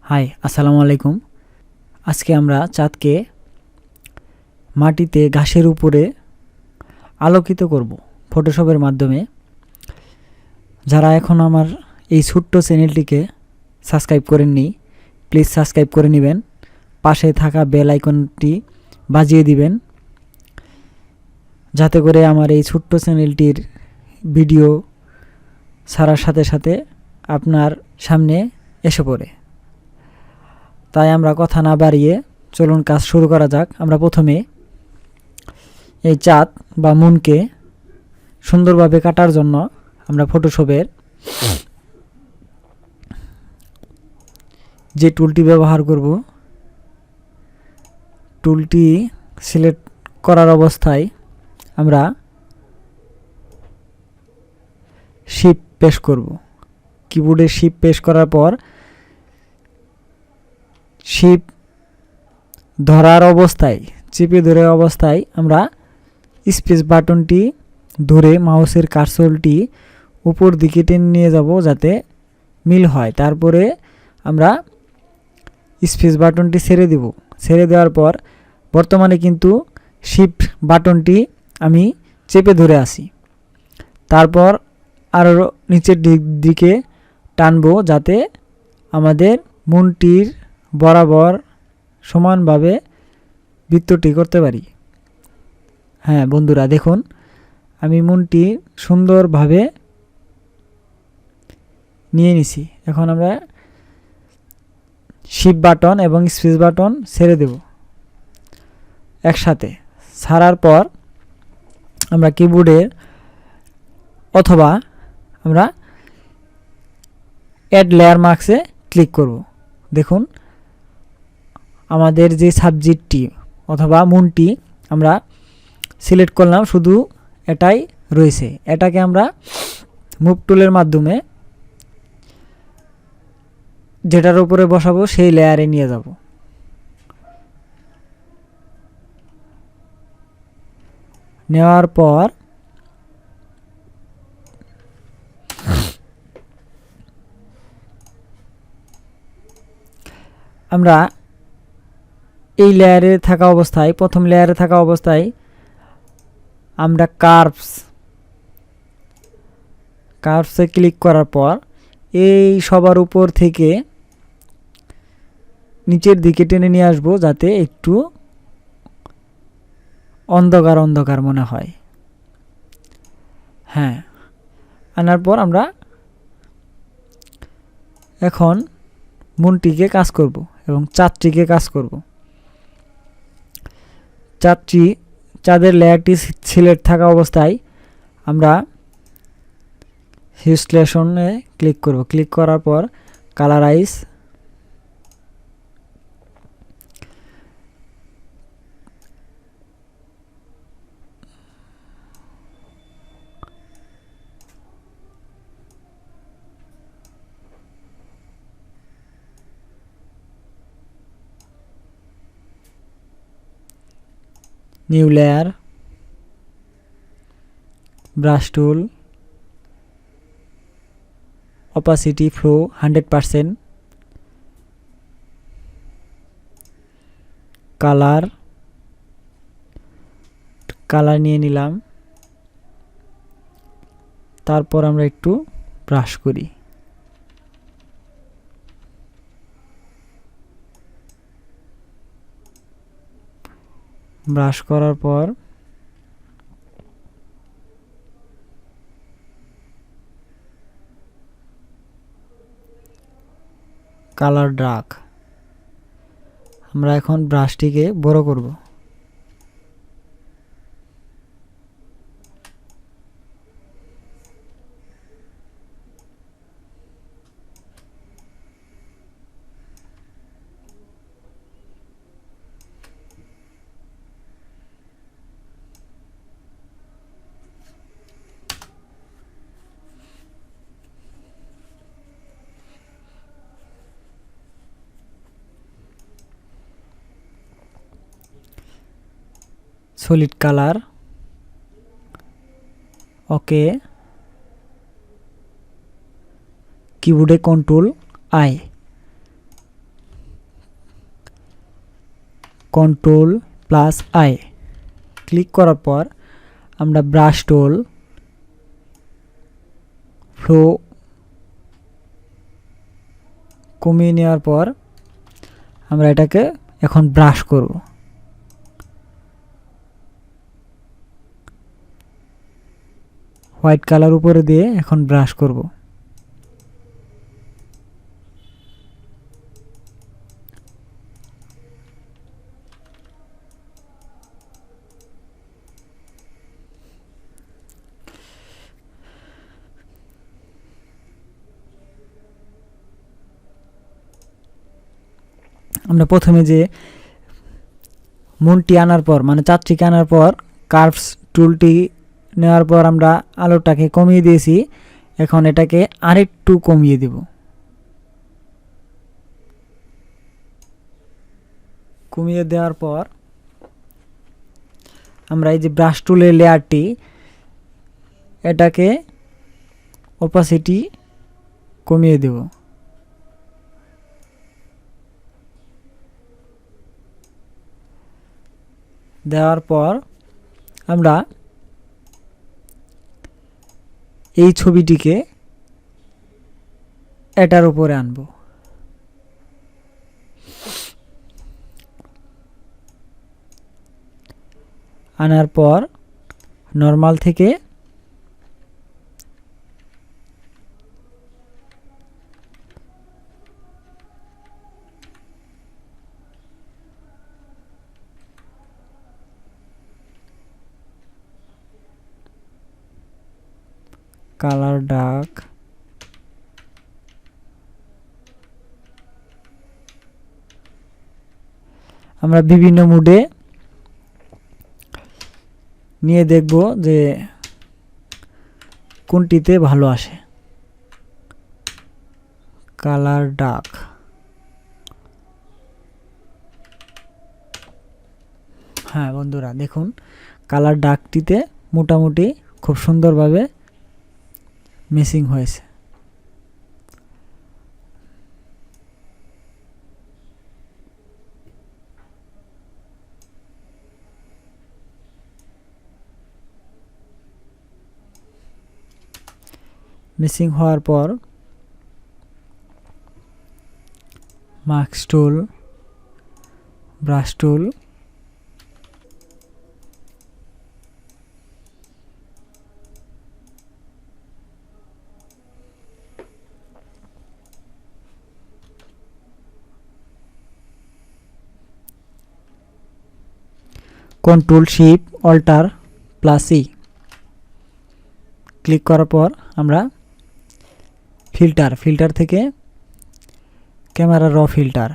High, আসসালামু আলাইকুম। আজকে আমরা চাঁদকে মাটিতে ঘাসের উপরে আলোকিত করব ফটোশপের মাধ্যমে। যারা এখন আমার এই ছোট্ট চ্যানেলটিকে সাবস্ক্রাইব করেননি, প্লিজ সাবস্ক্রাইব করে নেবেন। পাশে থাকা বেল আইকনটি বাজিয়ে দিবেন, যাতে করে আমার এই ছোট্ট চ্যানেলটির ভিডিও ছাড়ার সাথে সাথে আপনার সামনে এসে পড়ে। তাই আমরা কথা না বাড়িয়ে চলুন কাজ শুরু করা যাক। আমরা প্রথমে এই চাঁদ বা মুনকে সুন্দরভাবে কাটার জন্য আমরা ফটোশপের যে টুলটি ব্যবহার করব, টুলটি সিলেক্ট করার অবস্থায় আমরা শিফট প্রেস করব। কিবোর্ডে শিফট প্রেস করার পর শিফট ধরার অবস্থায়, চেপে ধরে অবস্থায় আমরা স্পেস বাটনটি ধরে মাউসের কার্সরটি উপর দিকে টেনে নিয়ে যাব যাতে মিল হয়। তারপরে আমরা স্পেস বাটনটি ছেড়ে দেব। ছেড়ে দেওয়ার পর বর্তমানে কিন্তু শিফট বাটনটি আমি চেপে ধরে আছি। তারপর আরও নিচের দিকে টানবো যাতে আমাদের মুনটির বরাবর সমানভাবে বৃত্তটি করতে পারি। হ্যাঁ বন্ধুরা, দেখুন আমি মুনটি সুন্দরভাবে নিয়ে নিছি। এখন আমরা শিফট বাটন এবং স্পেস বাটন ছেড়ে দেব একসাথে। ছাড়ার পর আমরা কিবোর্ডের অথবা আমরা অ্যাড লেয়ার মার্কসে ক্লিক করব। দেখুন আমাদের যে সাবজেক্টটি অথবা মুনটি আমরা সিলেক্ট করলাম, শুধু এটাই রয়েছে। এটাকে আমরা মুভ টুলের মাধ্যমে যেটার উপরে বসাবো সেই লেয়ারে নিয়ে যাব। নেওয়ার পর আমরা এই লেয়ারে থাকা অবস্থায়, প্রথম লেয়ারে থাকা অবস্থায় আমরা কার্ভসে ক্লিক করার পর এই সবার উপর থেকে নিচের দিকে টেনে নিয়ে আসবো যাতে একটু অন্ধকার অন্ধকার মনে হয়। হ্যাঁ, আনার পর আমরা এখন মুনটিকে কাজ করব এবং চাঁদটিকে কাজ করব। চাঁদের লেয়ারটি সিলেক্ট থাকা অবস্থায় আমরা হিউস্লেশনে ক্লিক করব। ক্লিক করার পর কালারাইজ, নিউ লেয়ার, ব্রাশ টুল, অপাসিটি ফ্লো 100%, কালার নিয়ে নিলাম। তারপর আমরা একটু ব্রাশ করি। ব্রাশ করার পর কালার ডার্ক। আমরা এখন ব্রাশটিকে বড় করব। Solid colour, okay. কিবোর্ডে কন্ট্রোল আই Ctrl+I ক্লিক করার পর আমরা ব্রাশ টুল, ফ্লো কমিয়ে নেওয়ার পর আমরা এটাকে এখন ব্রাশ করব। হোয়াইট কালার উপরে দিয়ে এখন ব্রাশ করব। আমরা প্রথমে যে মনটি আনার পর মানে চারটিকে আনার পর কার্ভস টুলটি নেওয়ার পর আমরা আলোটাকে কমিয়ে দিয়েছি, এখন এটাকে আরেকটু কমিয়ে দেব। কমিয়ে দেওয়ার পর আমরা এই যে ব্রাশ টুলের লেয়ারটি এটাকে অপাসিটি কমিয়ে দেব। দেওয়ার পর আমরা এই ছবিটিকে এটার উপরে আনব। আনার পর নরমাল থেকে কালার ডার্ক, আমরা বিভিন্ন মুডে নিয়ে দেখব যে কোনটিতে ভালো আসে। কালার ডার্ক, হ্যাঁ বন্ধুরা দেখুন কালার ডার্কটিতে মোটামুটি খুব সুন্দরভাবে মিসিং হয়েছে। মিসিং হওয়ার পর মাস্ক টুল, ব্রাশ টুল, Ctrl+Shift+Alt+C ক্লিক করার পর আমরা ফিল্টার থেকে ক্যামেরা র ফিল্টার,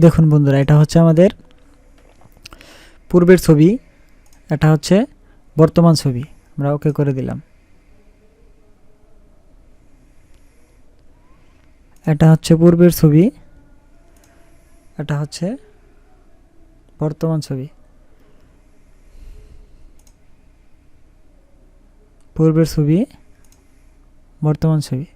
দেখুন বন্ধুরা এটা হচ্ছে আমাদের পূর্বের ছবি, এটা হচ্ছে বর্তমান ছবি। আমরা ওকে করে দিলাম। এটা হচ্ছে পূর্বের ছবি, এটা হচ্ছে বর্তমান ছবি। পূর্বের ছবি, বর্তমান ছবি।